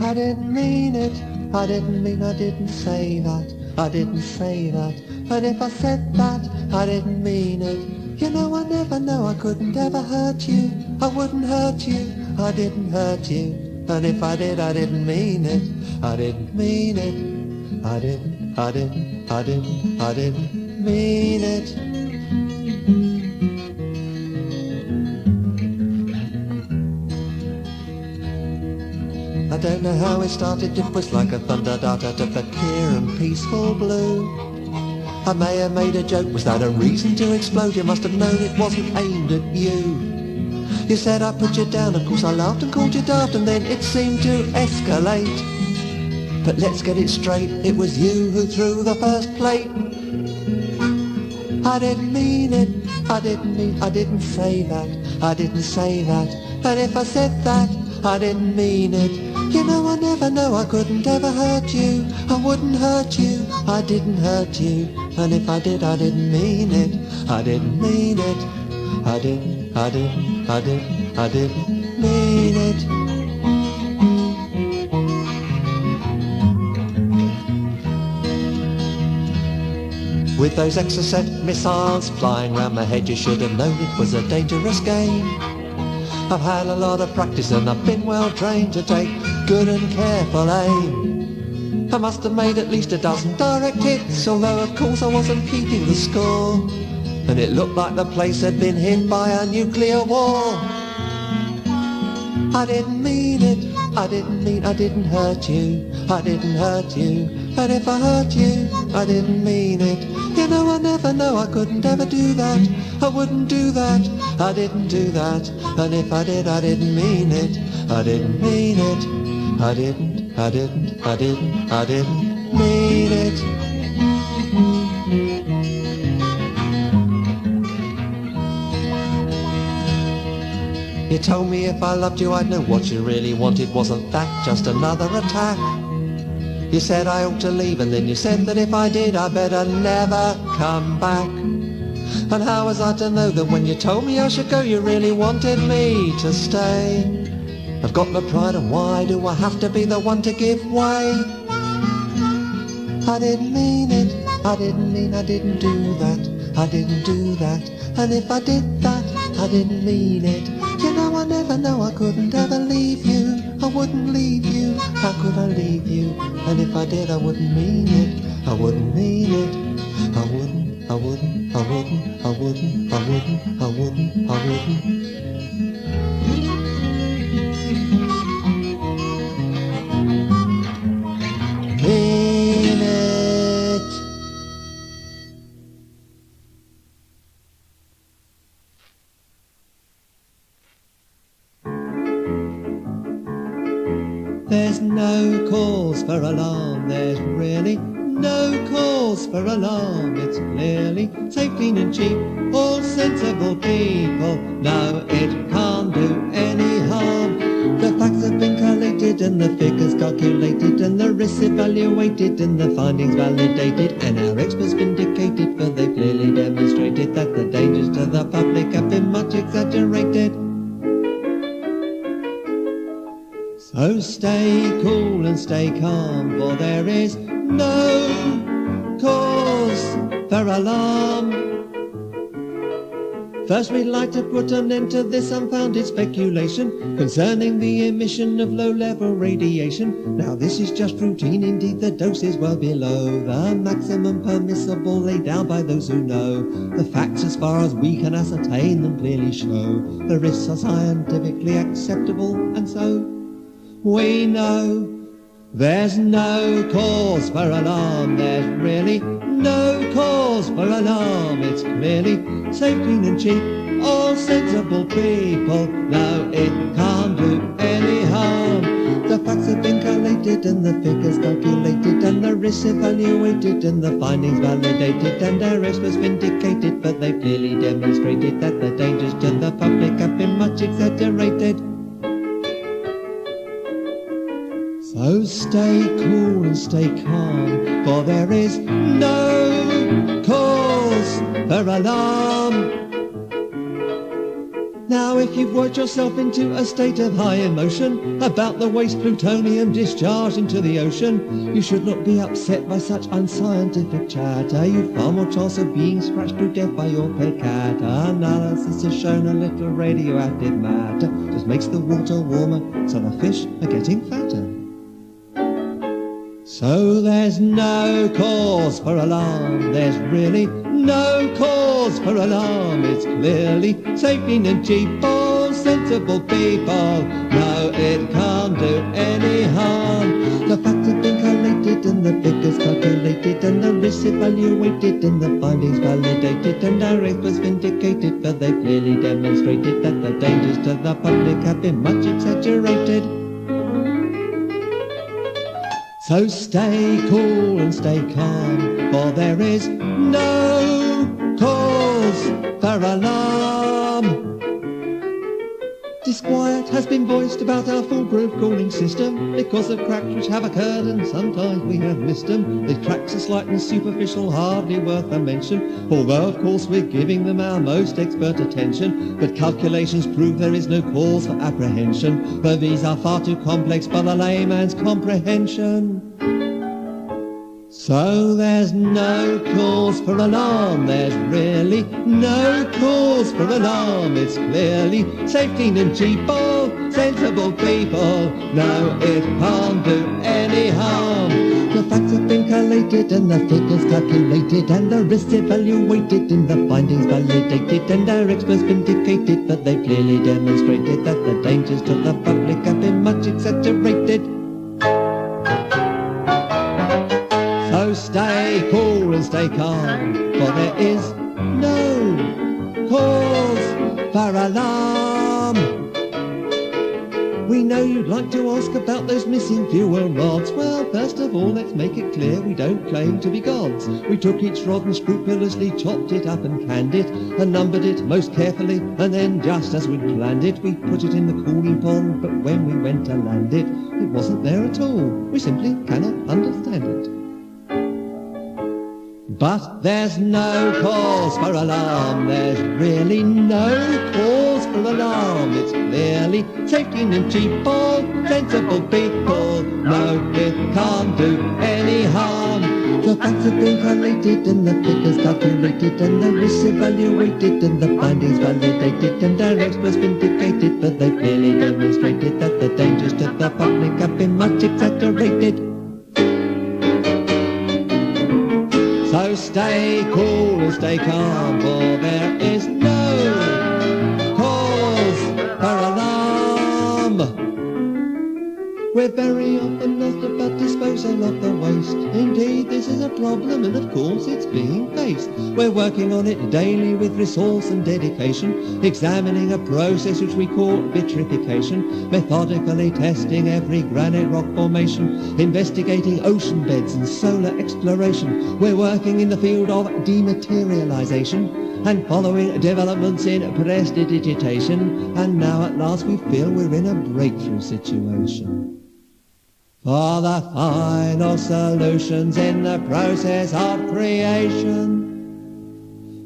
I didn't mean it, I didn't say that, I didn't say that. And if I said that, I didn't mean it. You know I never know, I couldn't ever hurt you, I wouldn't hurt you, I didn't hurt you. And if I did, I didn't mean it, I didn't mean it, I didn't mean it. I don't know how it started, it was like a thunder dart out of a clear and peaceful blue. I may have made a joke, was that a reason to explode? You must have known it wasn't aimed at you. You said I put you down, of course I laughed and called you daft, and then it seemed to escalate. But let's get it straight, it was you who threw the first plate. I didn't mean it, I didn't say that, I didn't say that. And if I said that, I didn't mean it. You know I never know, I couldn't ever hurt you, I wouldn't hurt you, I didn't hurt you. And if I did, I didn't mean it, I didn't mean it, I didn't mean it. With those Exocet missiles flying round my head, you should have known it was a dangerous game. I've had a lot of practice and I've been well trained to take good and careful aim. I must have made at least a dozen direct hits, although of course I wasn't keeping the score. And it looked like the place had been hit by a nuclear war. I didn't mean it, I didn't hurt you, I didn't hurt you. And if I hurt you, I didn't mean it. You know I never know, I couldn't ever do that, I wouldn't do that, I didn't do that. And if I did, I didn't mean it, I didn't mean it, I didn't mean it. You told me if I loved you I'd know what you really wanted. Wasn't that just another attack? You said I ought to leave, and then you said that if I did I better never come back. And how was I to know that when you told me I should go you really wanted me to stay? I've got no pride, and why do I have to be the one to give way? I didn't mean it, I didn't do that, I didn't do that. And if I did that, I didn't mean it. You know I never know, I couldn't ever leave you, I wouldn't leave you, how could I leave you? And if I did, I wouldn't mean it, I wouldn't mean it, I wouldn't mean it. There's no cause for alarm, there's really no cause for alarm. It's clearly safe, clean and cheap, all sensible people know it can't do any harm. The facts have been collated and the figures calculated and the risks evaluated and the findings validated, and our experts vindicated, for they clearly demonstrated that the dangers to the public have been much exaggerated. So stay cool and stay calm, for there is no cause for alarm. First, we'd like to put an end to this unfounded speculation concerning the emission of low-level radiation. Now this is just routine, indeed the dose is well below the maximum permissible laid down by those who know. The facts, as far as we can ascertain them, clearly show the risks are scientifically acceptable, and so we know there's no cause for alarm. There's really no cause for alarm. It's clearly safe, clean and cheap, all sensible people know it can't do any harm. The facts have been collated and the figures calculated and the risks evaluated and the findings validated, and their experts vindicated, but they've clearly demonstrated that the dangers to the public have been much exaggerated. So stay cool and stay calm, for there is no cause for alarm. Now if you've worked yourself into a state of high emotion about the waste plutonium discharged into the ocean, you should not be upset by such unscientific chatter. You've far more chance of being scratched to death by your pet cat. Analysis has shown a little radioactive matter just makes the water warmer, so the fish are getting fatter. So there's no cause for alarm, there's really no cause for alarm. It's clearly safe and cheap for sensible people. No, it can't do any harm. The facts have been collated and the figures calculated and the risks evaluated and the findings validated and our experts vindicated, but they've clearly demonstrated that the dangers to the public have been much exaggerated. So stay cool and stay calm, for there is no cause for alarm. Disquiet has been voiced about our foolproof cooling system because of cracks which have occurred and sometimes we have missed them. The cracks are slight and superficial, hardly worth a mention, although of course we're giving them our most expert attention. But calculations prove there is no cause for apprehension, for these are far too complex for the layman's comprehension. So there's no cause for alarm, there's really no cause for alarm. It's clearly safe, clean and cheap for sensible people. No, it can't do any harm. The facts have been collated and the figures calculated and the risks evaluated and the findings validated and our experts vindicated, but they clearly demonstrated that the dangers to the public have been much exaggerated. So stay cool and stay calm, for there is no cause for alarm. We know you'd like to ask about those missing fuel rods. Well, first of all, let's make it clear we don't claim to be gods. We took each rod and scrupulously chopped it up and canned it and numbered it most carefully, and then just as we'd planned it, we put it in the cooling pond. But when we went to land it, it wasn't there at all. We simply cannot understand it. But there's no cause for alarm, there's really no cause for alarm. It's clearly safe and cheap for sensible people. No, it can't do any harm. The facts have been collated and the figures calculated and the risks evaluated and the findings validated and our experts vindicated, but they've clearly demonstrated that the dangers to the public have been much exaggerated. So stay cool and stay calm, for there is no cause for alarm. We're very often asked about disposal of the waste. Indeed, this is a problem and of course it's being faced. We're working on it daily with resource and dedication, examining a process which we call vitrification, methodically testing every granite rock formation, investigating ocean beds and solar exploration. We're working in the field of dematerialization and following developments in prestidigitation, and now at last we feel we're in a breakthrough situation. For the final solutions in the process of creation.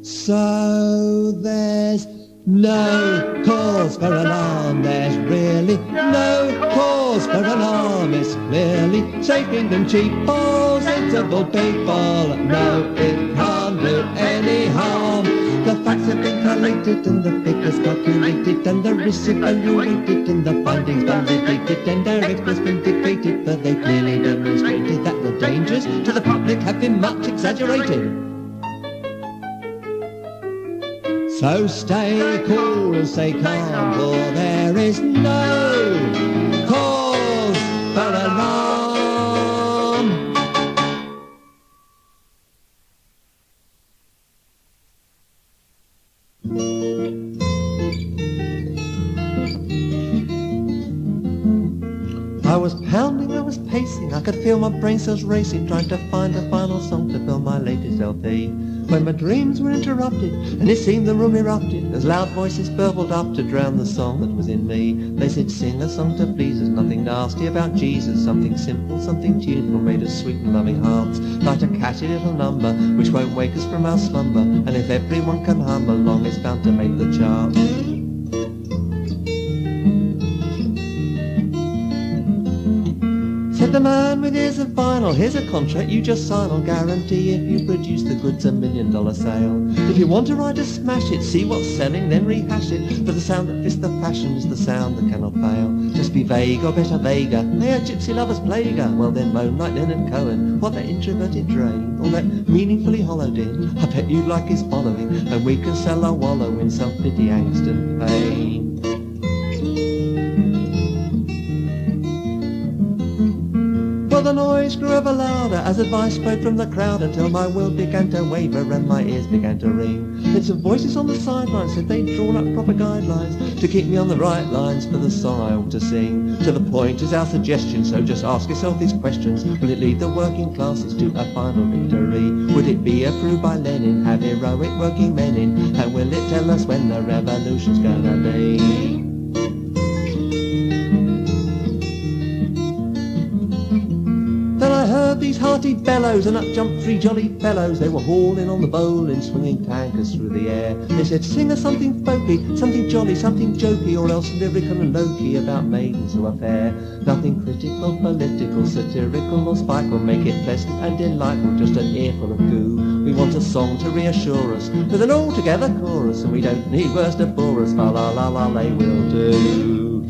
So there's no cause for alarm, there's really no cause for alarm. It's clearly safe and cheap for sensible people. No, it can't do any harm. The facts have been collated and the figures calculated and the risks evaluated and the findings validated and our experts vindicated, but they clearly demonstrated that the dangers to the public have been much exaggerated. So stay cool and stay calm, for there is no cause for alarm. I was pounding, I was pacing, I could feel my brain cells racing, trying to find a final song to fill my latest LP. When my dreams were interrupted, and it seemed the room erupted, as loud voices burbled up to drown the song that was in me. They said, sing a song to please us, nothing nasty about Jesus, something simple, something cheerful, made of sweet and loving hearts, like a catchy little number, which won't wake us from our slumber, and if everyone can hum along, it's bound to make the chart. The man with ears of vinyl, here's a contract you just sign on guarantee. If you produce the goods, $1 million sale. If you want to write a smash it, see what's selling, then rehash it. For the sound that fits the fashion is the sound that cannot fail. Just be vague or better vaguer. Hey, a gypsy lover's plaguer. Well then moan like Leonard Cohen. What that introverted drain, all that meaningfully hollowed in. I bet you'd like his following, and we can sell our wallow in self-pity, angst and pain. Well, the noise grew ever louder as advice spread from the crowd until my world began to waver and my ears began to ring. Then some voices on the sidelines said they'd drawn up proper guidelines to keep me on the right lines for the song I ought to sing. To the point is our suggestion, so just ask yourself these questions. Will it lead the working classes to a final victory? Would it be approved by Lenin, have heroic working men in? And will it tell us when the revolution's gonna be? I heard these hearty bellows, and up jumped 3 jolly fellows. They were hauling on the bowling, swinging tankers through the air. They said, sing us something folky, something jolly, something jokey, or else lyrical and low-key about maidens who are fair. Nothing critical, political, satirical, or spiteful. Make it pleasant and delightful, just an earful of goo. We want a song to reassure us, with an all-together chorus, and we don't need words to bore us. Fa la la la lay will do.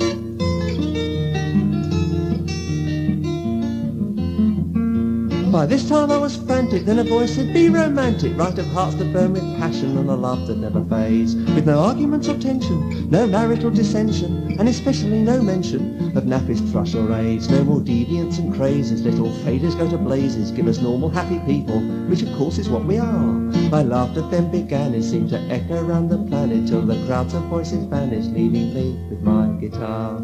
By this time I was frantic, then a voice said, be romantic, write of hearts that burn with passion and a love that never fades, with no arguments or tension, no marital dissension, and especially no mention of nappies, thrush or AIDS. No more deviants and crazes, let all failures go to blazes, give us normal happy people, which of course is what we are. My laughter then began, it seemed to echo round the planet, till the crowds of voices vanished, leaving me with my guitar.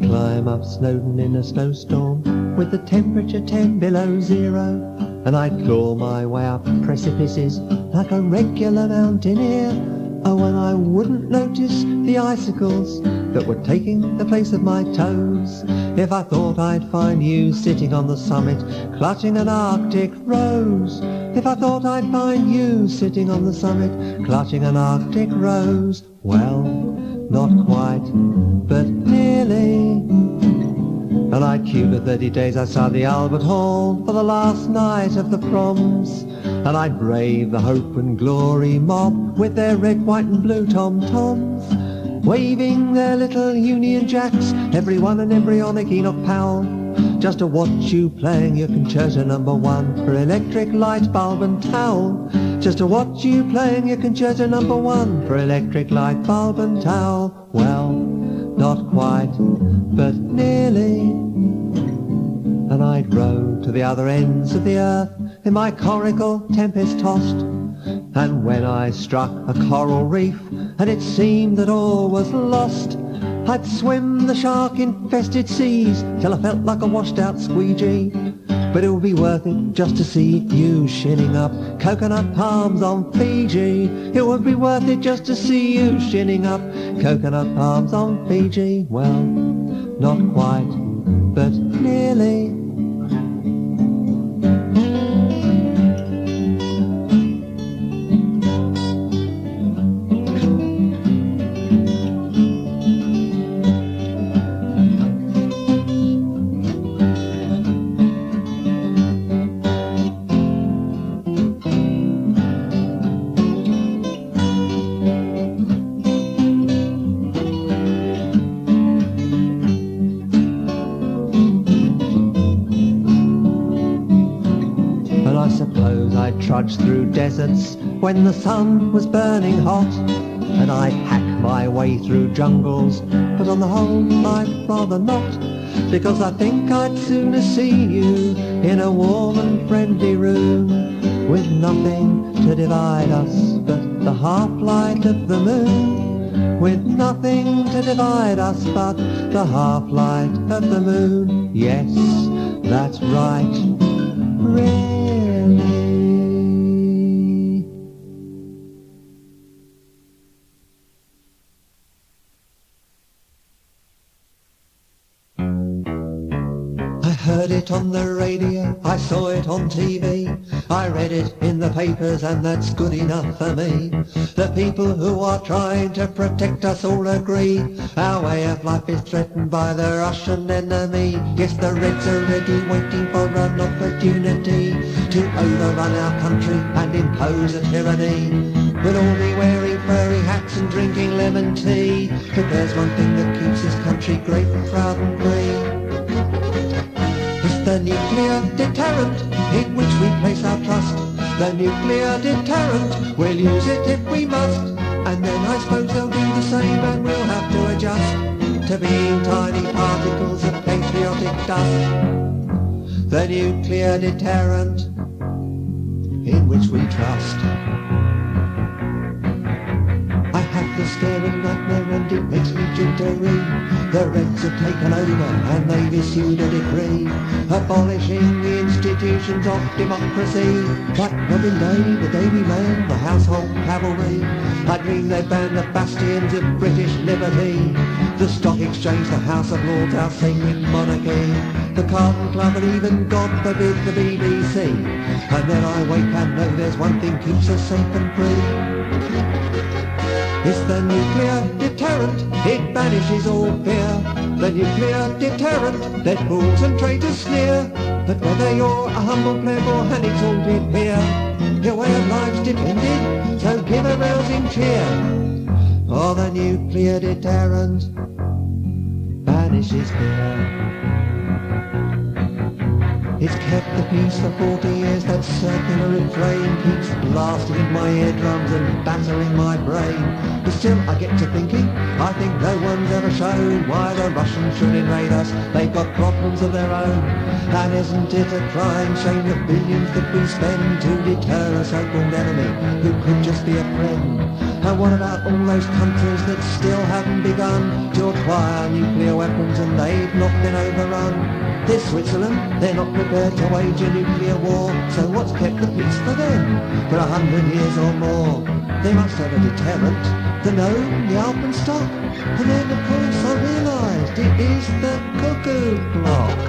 Climb up Snowdon in a snowstorm with the temperature 10 below zero, and I'd claw my way up precipices like a regular mountaineer. Oh, and I wouldn't notice the icicles that were taking the place of my toes if I thought I'd find you sitting on the summit clutching an Arctic rose. If I thought I'd find you sitting on the summit clutching an Arctic rose. Well, not quite, but nearly. And I'd queue for 30 days outside the Albert Hall for the last night of the proms. And I'd brave the hope and glory mob with their red, white and blue tom-toms, waving their little Union Jacks, everyone an embryonic Enoch Powell, just to watch you playing your concerto number 1 for electric light bulb and towel. Just to watch you playing your concerto number 1 for electric light bulb and towel. Well, not quite, but nearly. And I'd row to the other ends of the earth in my coracle tempest-tossed. And when I struck a coral reef and it seemed that all was lost, I'd swim the shark-infested seas till I felt like a washed-out squeegee. But it would be worth it just to see you shinning up coconut palms on Fiji. It would be worth it just to see you shinning up coconut palms on Fiji. Well, not quite, but nearly. I suppose I'd trudge through deserts when the sun was burning hot, and I'd hack my way through jungles, but on the whole I'd rather not, because I think I'd sooner see you in a warm and friendly room, with nothing to divide us but the half-light of the moon, with nothing to divide us but the half-light of the moon. Yes, that's right, really. heard it on the radio, I saw it on TV, I read it in the papers, and that's good enough for me. The people who are trying to protect us all agree our way of life is threatened by the Russian enemy. Yes, the Reds are ready, waiting for an opportunity to overrun our country and impose a tyranny. We'll all be wearing furry hats and drinking lemon tea, but there's one thing that keeps this country great and proud and free. It's the nuclear deterrent in which we place our trust. The nuclear deterrent, we'll use it if we must, and then I suppose they'll do the same and we'll have to adjust to being tiny particles of patriotic dust. The nuclear deterrent in which we trust. I have the staring nightmare and it makes me jittery. The Reds have taken over and they've issued a decree abolishing the institutions of democracy. Like Robin Day, the Daily Mail, the household cavalry, I dream they've banned the bastions of British liberty. The Stock Exchange, the House of Lords, our sacred monarchy, the Garden Club and even, God forbid, the BBC. And then I wake and know there's one thing keeps us safe and free. It's the nuclear deterrent, it banishes all fear. The nuclear deterrent, let fools and traitors sneer. But whether you're a humble pleb or an exalted peer, your way of life's defended, so give a rousing cheer. For the nuclear deterrent banishes fear. It's kept the peace for 40 years, that circular refrain keeps blasting in my eardrums and battering my brain. But still I get to thinking, I think no one's ever shown why the Russians should invade us. They've got problems of their own. And isn't it a crying shame the billions that we spend to deter a so-called enemy who could just be a friend? And what about all those countries that still haven't begun to acquire nuclear weapons and they've not been overrun? There's Switzerland, they're not prepared to wage a nuclear war, so what's kept the peace for them for 100 years or more? They must have a deterrent, the gnome, the alpenstock, and then of course I realised it is the cuckoo clock.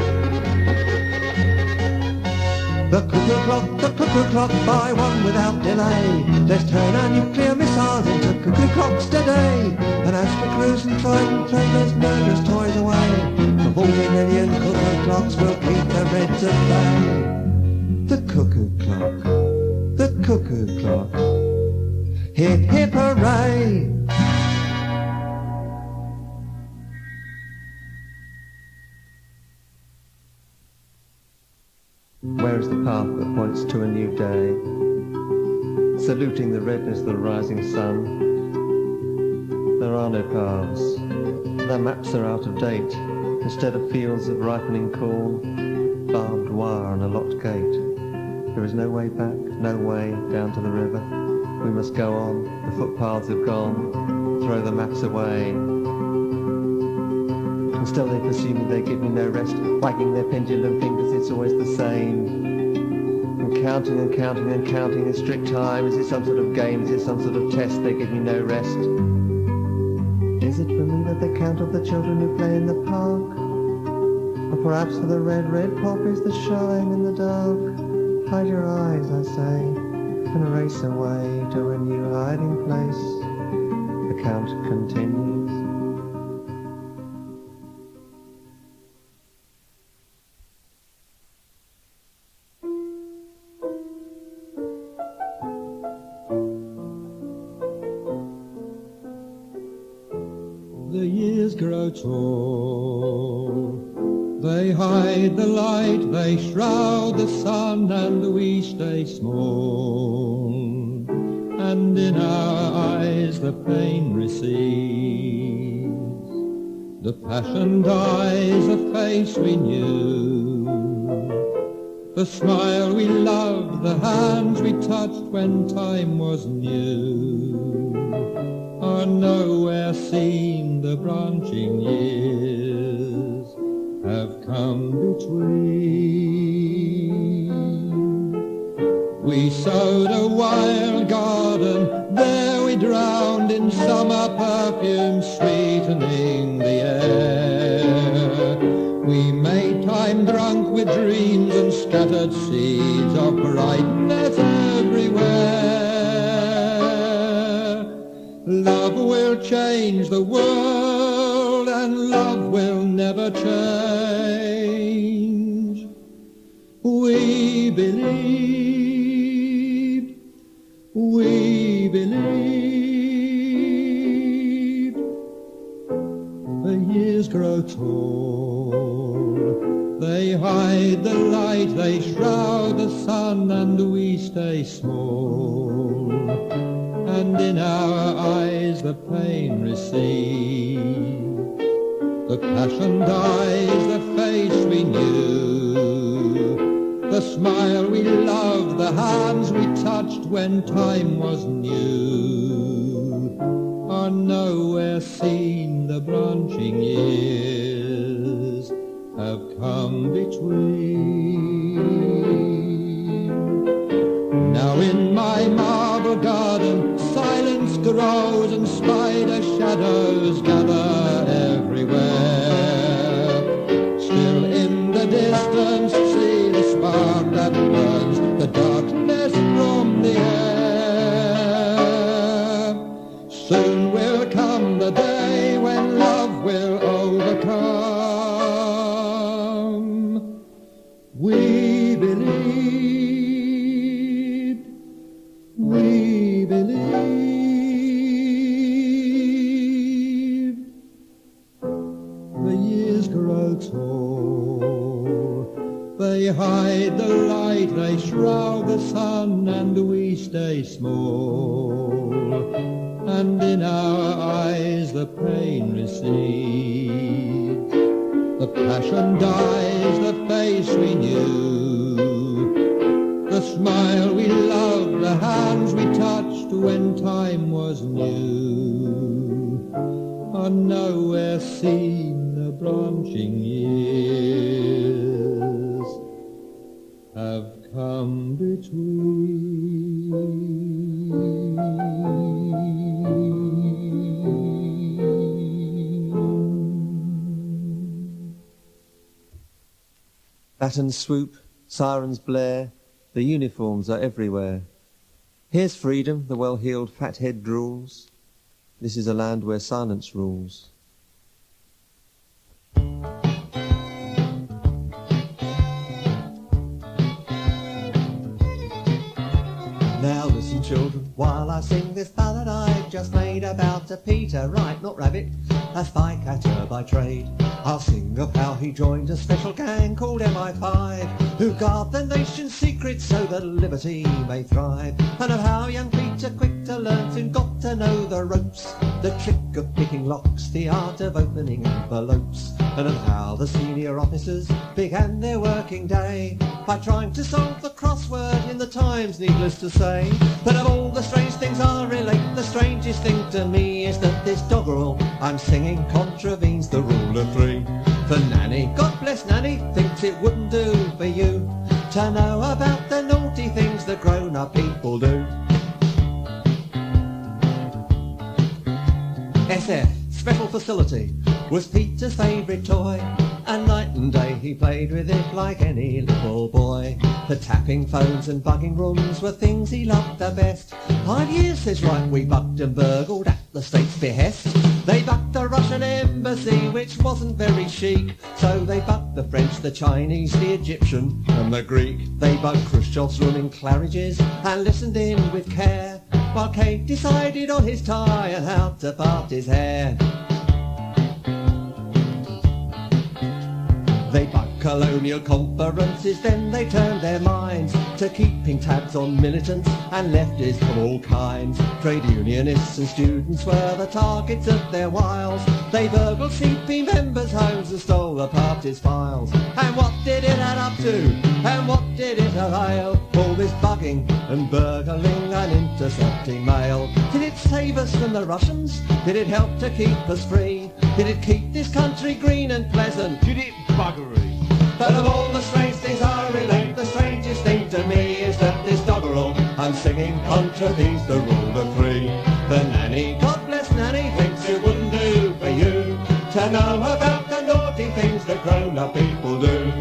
The cuckoo clock, buy one without delay. Let's turn our nuclear missiles into cuckoo clocks today. And as for cruise and try and play those murderous toys away, the 40 million cuckoo clocks will keep the Reds at bay. The cuckoo clock, the cuckoo clock, hip hip hooray! Where is the path that points to a new day, saluting the redness of the rising sun? There are no paths, their maps are out of date. Instead of fields of ripening corn, barbed wire and a locked gate. There is no way back, no way down to the river. We must go on, the footpaths have gone, throw the maps away. And still they pursue me, they give me no rest, wagging their pendulum fingers, it's always the same. And counting and counting and counting in strict time, is it some sort of game, is it some sort of test, they give me no rest. Is it for me that they count up the children who play in the park? Or perhaps for the red poppies that shine in the dark? Hide your eyes, I say, and race away to a new hiding place. The count continues. The years grow tall, they hide the light, they shroud the sun, and we stay small. And in our eyes the pain recedes, the passion dies, a face we knew, the smile we loved, the hands we touched when time was new, are nowhere seen. The branching years have come between. We sowed a wild garden, there we drowned in summer perfume sweetening the air. We made time drunk with with dreams and scattered seeds of brightness everywhere. Love will change the world, and love will never change. We believe, we believe. The years grow tall, they hide the light, they shroud the sun, and we stay small. And in our eyes the pain recedes, the passion dies, the face we knew, the smile we loved, the hands we touched when time was new, are nowhere seen. The branching years have come between. Now in my marble garden silence grows, and spider shadows gather everywhere. Still in the distance see the spark that burns the darkness from the air. Soon will come the day when love will overcome. We believe, we believe. The years grow tall, they hide the light, they shroud the sun, and we stay small. And in our eyes the pain recedes, the passion dies, the face we knew, the smile we loved, the hands we touched when time was new, are nowhere seen. The branching years have come between. Batons swoop, sirens blare, the uniforms are everywhere. Here's freedom, the well-heeled fathead drools. This is a land where silence rules. Now listen, children, while I sing this ballad I've just made about a Peter, right, not rabbit, a spycatcher by trade. I'll sing of how he joined a special gang called MI5, who guard the nation's secrets so that liberty may thrive, and of how young Peter, quick to learn, soon got to know the ropes, the trick of picking locks, the art of opening envelopes, and of how the senior officers began their working day by trying to solve the crossword in the Times, needless to say. But of all the strange things I relate, the strangest thing to me is that this doggerel I'm singing contravenes the rule of three. For Nanny, God bless Nanny, thinks it wouldn't do for you to know about the naughty things that grown-up people do. SF, Special Facility, was Peter's favourite toy, and night and day he played with it like any little boy. The tapping phones and bugging rooms were things he loved the best. 5 years, says Wright, we bugged and burgled at the state's behest. They bugged the Russian embassy, which wasn't very chic, so they bugged the French, the Chinese, the Egyptian and the Greek. They bugged Khrushchev's room in Claridge's and listened in with care, while Kate decided on his tie and how to part his hair. They bugged colonial conferences, then they turned their minds to keeping tabs on militants and leftists of all kinds. Trade unionists and students were the targets of their wiles. They burgled CP members' homes and stole the party's files. And what did it add up to? And what did it avail? All this bugging and burgling and intercepting mail. Did it save us from the Russians? Did it help to keep us free? Did it keep this country green and pleasant? Did it buggery? But of all the strange things I relate, the strangest thing to me is that this doggerel I'm singing contravenes the rule of three. The Nanny, God bless Nanny, thinks it wouldn't do for you to know about the naughty things that grown-up people do.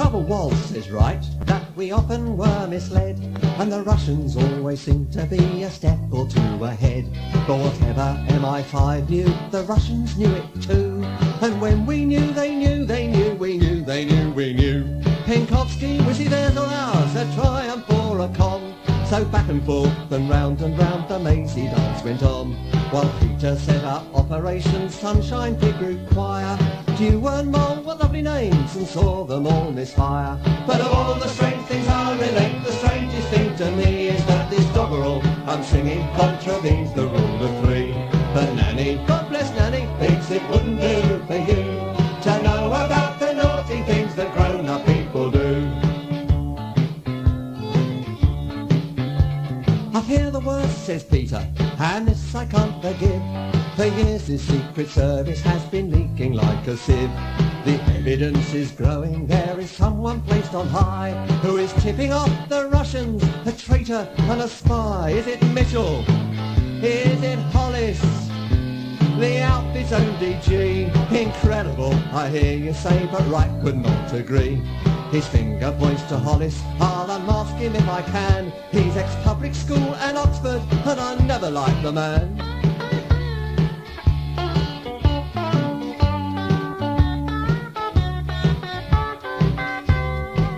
trouble was, says Wright, that we often were misled, and the Russians always seemed to be a step or two ahead. But whatever MI5 knew, the Russians knew it too. And when we knew, they knew, they knew, we knew, they knew, we knew. Penkovsky, was he theirs or ours, a triumph or a con? So back and forth and round the mazy dance went on, while Peter set up Operation Sunshine Pig Group Choir. Dew and Mole were lovely names and saw them all misfire. But of all the strange things I relate, the strangest thing to me is that this doggerel I'm singing contravenes the rule of three. But Nanny, God bless Nanny, thinks it wouldn't do for you to know about the naughty things that grown-up people do. I hear the worst, says Peter, and this I can't forgive. For years this Secret Service has been leaking like a sieve. The evidence is growing, there is someone placed on high who is tipping off the Russians, a traitor and a spy. Is it Mitchell? Is it Hollis? The outfit's own DG. Incredible, I hear you say, but Wright would not agree. His finger points to Hollis, I'll unmask him if I can. He's ex-public school and Oxford, and I never liked the man.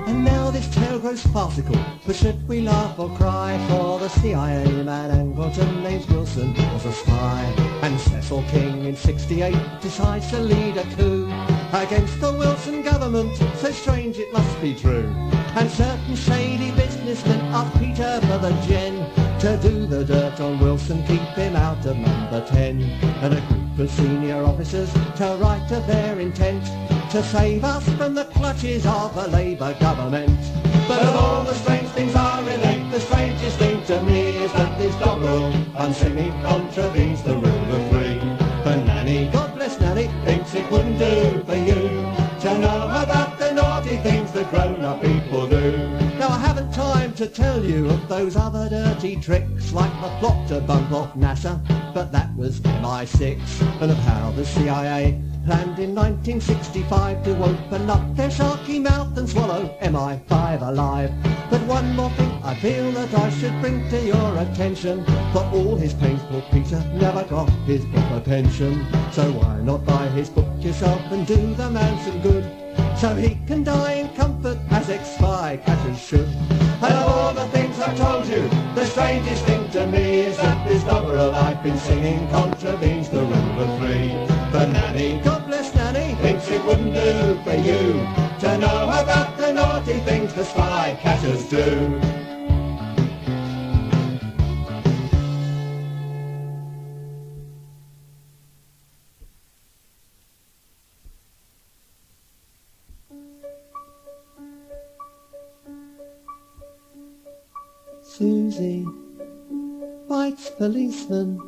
And now this tale grows farcical, but should we laugh or cry? For the CIA man Angleton, named Wilson, was a spy. And Cecil King in '68 decides to lead a coup against the Wilson government, so strange it must be true. And certain shady businessmen ask Peter for the gen to do the dirt on Wilson, keep him out of number 10. And a group of senior officers to write of their intent to save us from the clutches of a Labour government. But of all the strange things I relate, the strangest thing to me is that this doggerel I'm singing contravenes the rule of three. But Nanny, God bless Nanny, thinks it wouldn't do for you to know about the naughty things that grown-up people do. Now I haven't time to tell you of those other dirty tricks, like the plot to bump off NASA, but that was MI6, and of how the CIA planned in 1965 to open up their sharky mouth and swallow MI5 alive. But one more thing I feel that I should bring to your attention. For all his pains, poor Peter never got his proper pension. So why not buy his book yourself and do the man some good, so he can die in comfort as ex-spycatchers should. And of all the things I've told you, the strangest thing to me is that this doggerel I've been singing contravenes the rule of three. But Nanny, God bless Nanny, thinks it wouldn't do for you to know about the naughty things the spycatchers do. Susie fights policeman.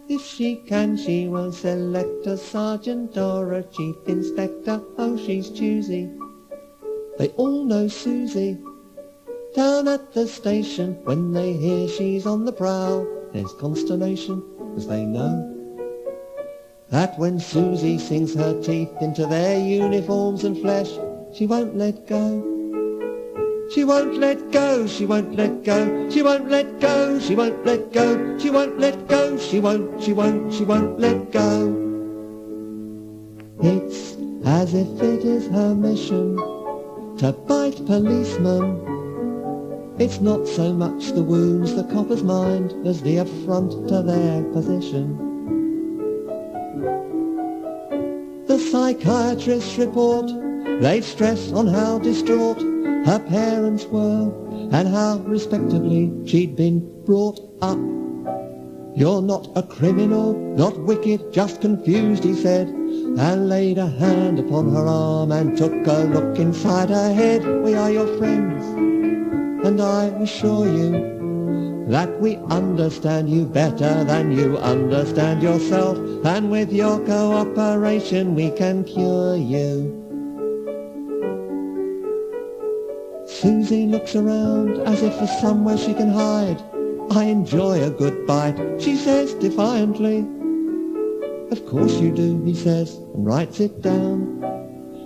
If she can, she will select a sergeant or a chief inspector. Oh, she's choosy. They all know Susie. Down at the station, when they hear she's on the prowl, there's consternation, as they know that when Susie sinks her teeth into their uniforms and flesh, she won't let go. She won't let go, she won't let go, she won't let go, she won't let go, she won't let go, she won't let go. It's as if it is her mission to bite policemen. It's not so much the wounds the coppers mind as the affront to their position. The psychiatrists report, they stress on how distraught her parents were, and how respectably she'd been brought up. You're not a criminal, not wicked, just confused, he said, and laid a hand upon her arm and took a look inside her head. We are your friends, and I assure you that we understand you better than you understand yourself, and with your cooperation we can cure you. Susie looks around as if for somewhere she can hide. I enjoy a good bite, she says defiantly. Of course you do, he says, and writes it down.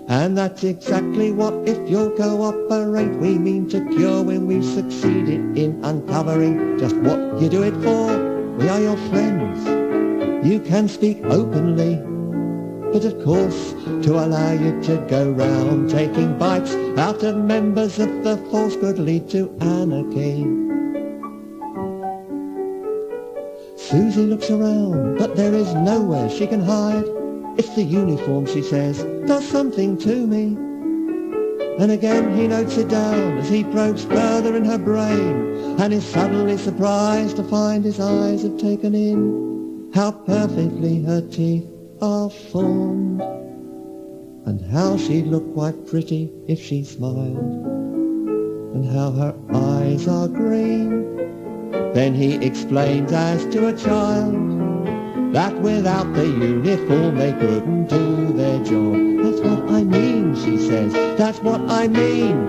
And that's exactly what, if you'll cooperate, we mean to cure when we've succeeded in uncovering just what you do it for. We are your friends. You can speak openly, but of course, to allow you to go round taking bites out of members of the force could lead to anarchy. Susie looks around, but there is nowhere she can hide. It's the uniform, she says, does something to me. And again he notes it down as he probes further in her brain, and is suddenly surprised to find his eyes have taken in how perfectly her teeth are formed, and how she'd look quite pretty if she smiled, and how her eyes are green. Then he explains as to a child that without the uniform they couldn't do their job. That's what I mean, she says, that's what I mean.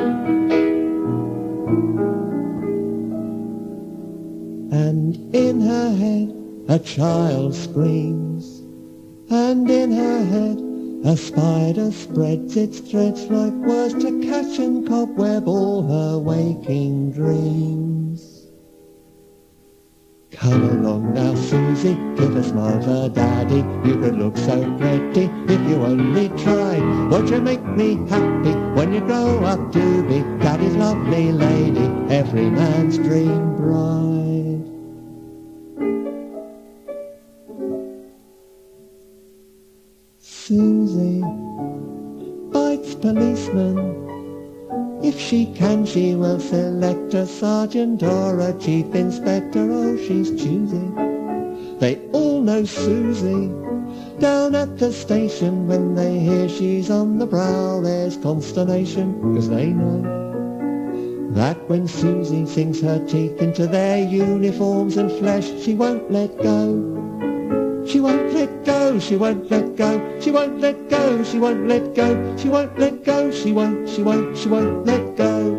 And in her head a child screams, and in her head a spider spreads its threads like words to catch and cobweb all her waking dreams. Come along now, Susie, give a smile for Daddy. You could look so pretty if you only tried. Won't you make me happy when you grow up to be Daddy's lovely lady, every man's dream bride? Susie bites policeman. If she can, she will select a sergeant or a chief inspector. Oh, she's choosy. They all know Susie. Down at the station, when they hear she's on the prowl, there's consternation, 'cause they know that when Susie sinks her teeth into their uniforms and flesh, she won't let go. She won't let go, she won't let go, she won't let go, she won't let go, she won't let go, she won't let go.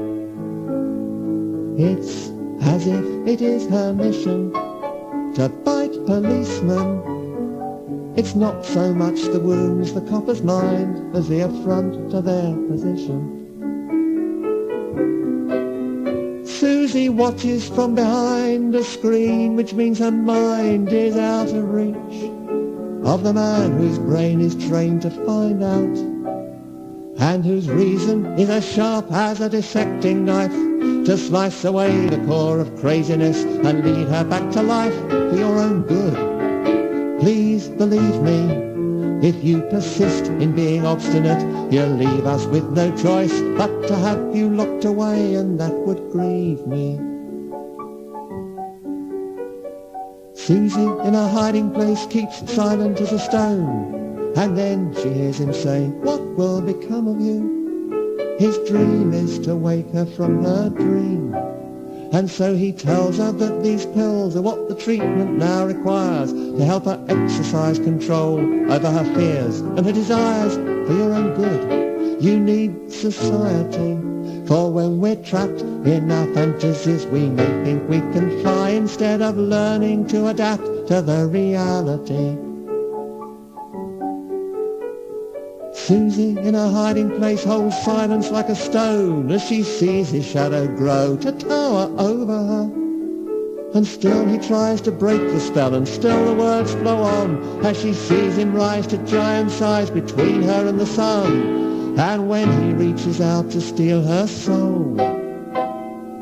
It's as if it is her mission to bite policemen. It's not so much the wounds the coppers mind as the affront to their position. Susie watches from behind a screen, which means her mind is out of reach of the man whose brain is trained to find out, and whose reason is as sharp as a dissecting knife to slice away the core of craziness and lead her back to life for your own good. Please believe me, if you persist in being obstinate, you'll leave us with no choice but to have you locked away, and that would grieve me. Susie, in her hiding place, keeps silent as a stone, and then she hears him say, "What will become of you?" His dream is to wake her from her dream, and so he tells her that these pills are what the treatment now requires to help her exercise control over her fears and her desires for your own good. You need society, for when we're trapped in our fantasies, we may think we can fly instead of learning to adapt to the reality. Susie, in her hiding place, holds silence like a stone as she sees his shadow grow to tower over her. And still he tries to break the spell, and still the words flow on as she sees him rise to giant size between her and the sun. And when he reaches out to steal her soul,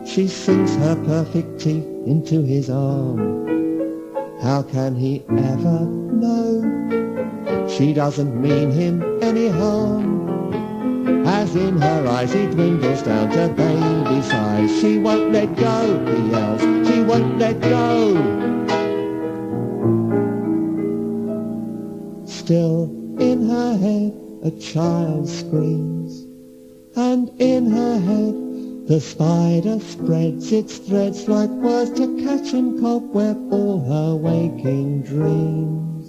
she sinks her perfect teeth into his arm. How can he ever know she doesn't mean him any harm? As in her eyes he dwindles down to baby size. She won't let go, he yells, she won't let go. Still in her head a child screams, and in her head the spider spreads its threads like words to catch and cobweb all her waking dreams.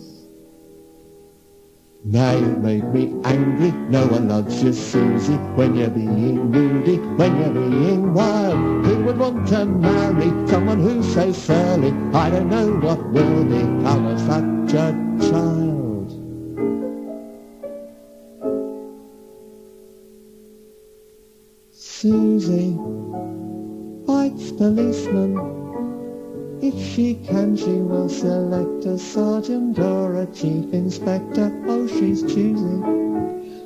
Now you've made me angry, no one loves you, Susie, when you're being moody, when you're being wild. Who would want to marry someone who's so surly? I don't know what will become of such a child. Susie bites policeman. If she can, she will select a sergeant or a chief inspector. Oh, she's choosy.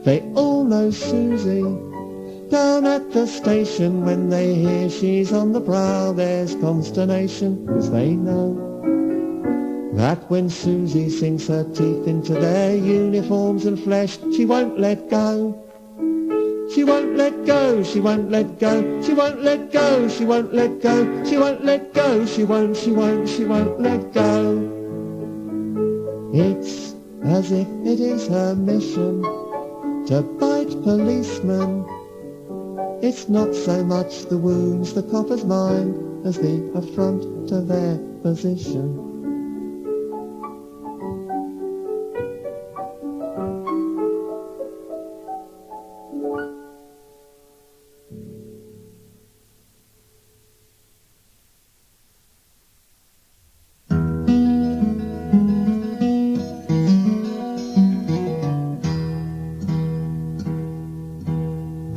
They all know Susie down at the station. When they hear she's on the prowl, there's consternation, 'cause they know that when Susie sinks her teeth into their uniforms and flesh, she won't let go. She won't let go, she won't let go, she won't let go, she won't let go, she won't let go, she won't let go. It's as if it is her mission to bite policemen. It's not so much the wounds the coppers mind as the affront to their position.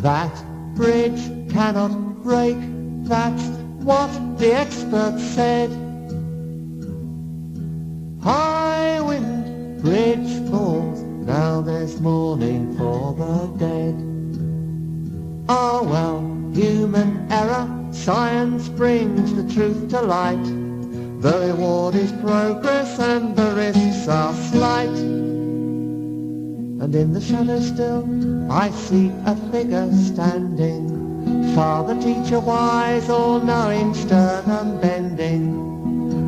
That bridge cannot break, that's what the experts said. High wind, bridge falls, now there's mourning for the dead. Ah well, human error, science brings the truth to light. The reward is progress and the risks are slight. And in the shadow still I see a figure standing, father, teacher, wise, all-knowing, stern, unbending.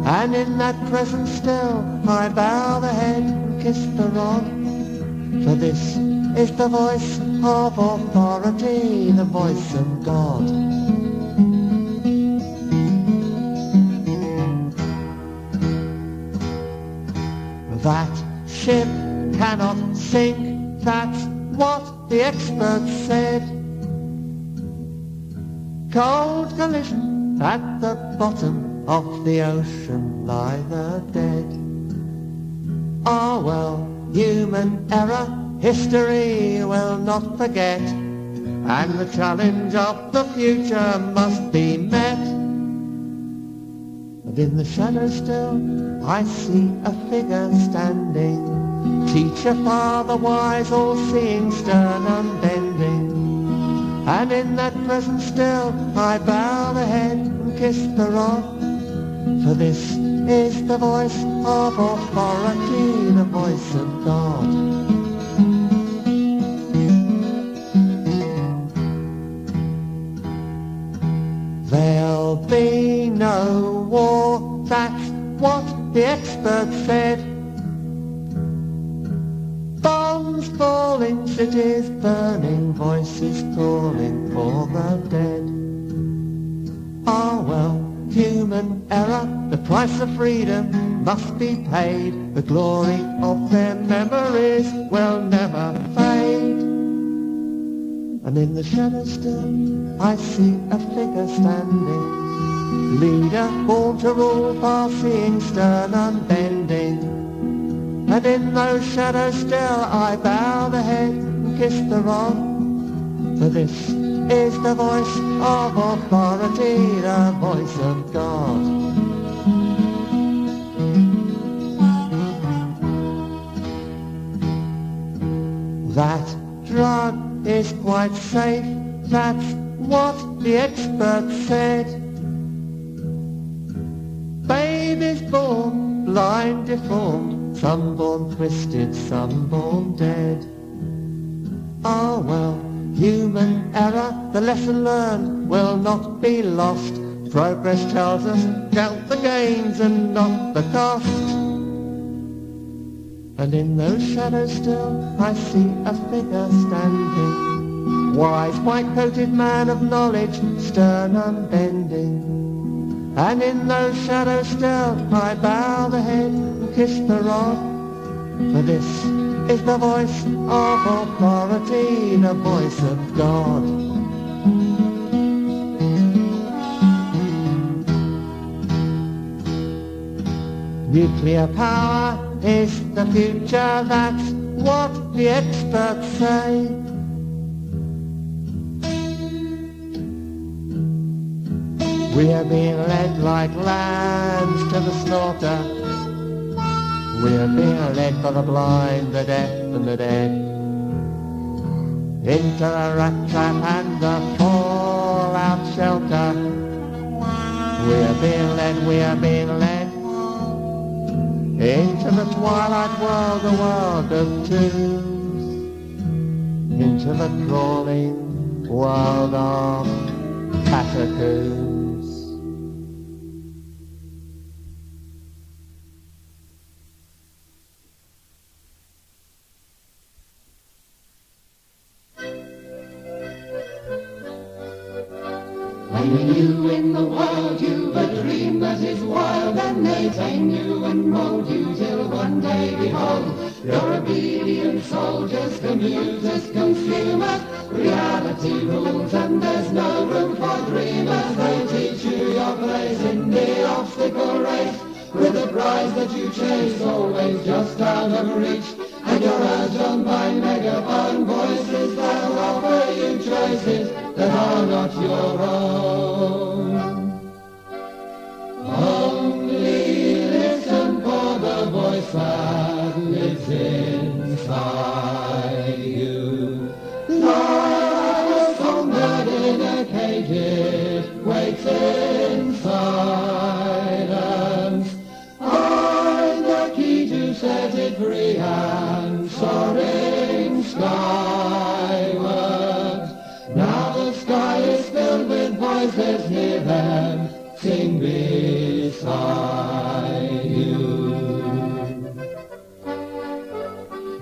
And in that presence still I bow the head and kiss the rod, for this is the voice of authority, the voice of God. That ship cannot sink, that's what the experts said. Cold collision at the bottom of the ocean lie the dead. Ah well, human error, history will not forget, and the challenge of the future must be met. And in the shadow still I see a figure standing, teacher, father, wise, all-seeing, stern, unbending. And in that presence still I bow the head and kiss the rod, for this is the voice of authority, the voice of God. There'll be no war, that's what the experts said. Bombs falling, cities burning, voices calling for the dead. Ah well, human error, the price of freedom must be paid. The glory of their memories will never fade. And in the shadow still I see a figure standing, leader born to rule, far-seeing, stern, unbending. And in those shadows still I bow the head and kiss the rod, for this is the voice of authority, the voice of God. That drug is quite safe, that's what the experts said. Babies born blind, deformed, some born twisted, some born dead. Ah well, human error, the lesson learned will not be lost. Progress tells us count the gains and not the cost. And in those shadows still I see a figure standing, wise, white-coated man of knowledge, stern, unbending. And in those shadows still I bow the head and kiss the rod, for this is the voice of authority, the voice of God. Nuclear power is the future, that's what the experts say. We are being led like lambs to the slaughter. We are being led by the blind, the deaf and the dead, into the rat trap and the fallout shelter. We are being led into the twilight world, the world of tombs, into the crawling world of catacombs. When you in the world you've a dream that is wild, and they tame you and mould you till one day, behold, your obedient soldiers, commuters, consumers. Reality rules and there's no room for dreamers. They teach you your place in the obstacle race, with the prize that you chase always just out of reach, and you're urged on by megaphone voices that offer you choices that are not your own. Only listen for the voice that lives inside you. Like a songbird in a cage, it waits in silence. Find the key to set it free and soaring skywards. Now the sky is filled with voices, hear them sing beside you.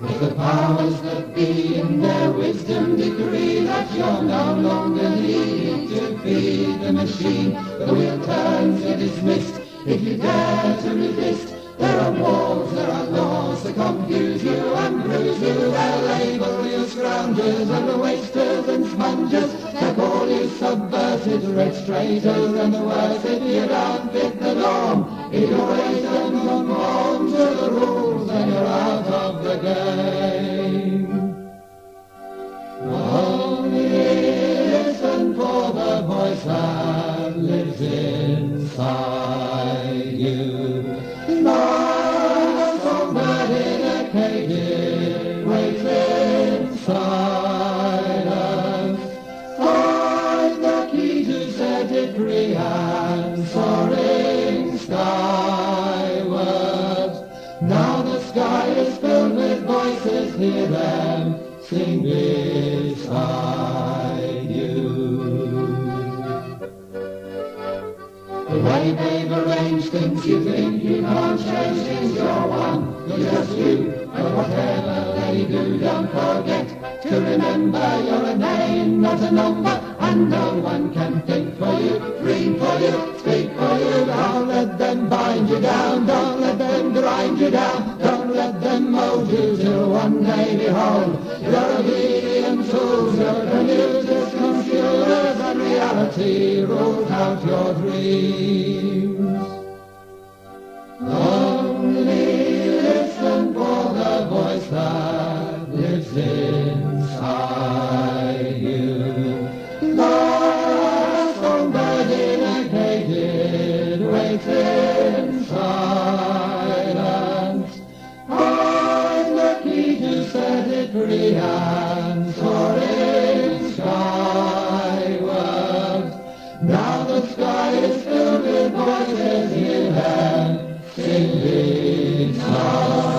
If the powers that be in their wisdom decree that you're no longer needed to feed the machine, the wheel turns, you're dismissed. If you dare to resist, there are walls, there are laws that confuse you and bruise you. They'll label you scroungers and wasters and spongers. They'll call you subversives, red traitors, and the worst if you don't fit the norm. If you always don't conform to the rules, then you're out of the game. Only listen for the voice that lives inside you. Like a songbird in a cage, it waits in silence. Find the key to set it free and soaring skywards. Now the sky is filled with voices, hear them sing beside you. The way they've arranged things, you think you can't change things. You're one, you're just you, and whatever they do, don't forget to remember you're a name, not a number, and no one can think for you, dream for you, speak for you. Don't let them bind you down, don't let them grind you down, don't let them mold you till one day, behold, your obedient tools, your commuters, consumers, and reality rules out your dreams. Only listen for the voice that lives inside you. Like a songbird in a cage, it waits in silence. Find the key to set it free and soaring skywards. Now the sky is filled with voices, hear them sing beside.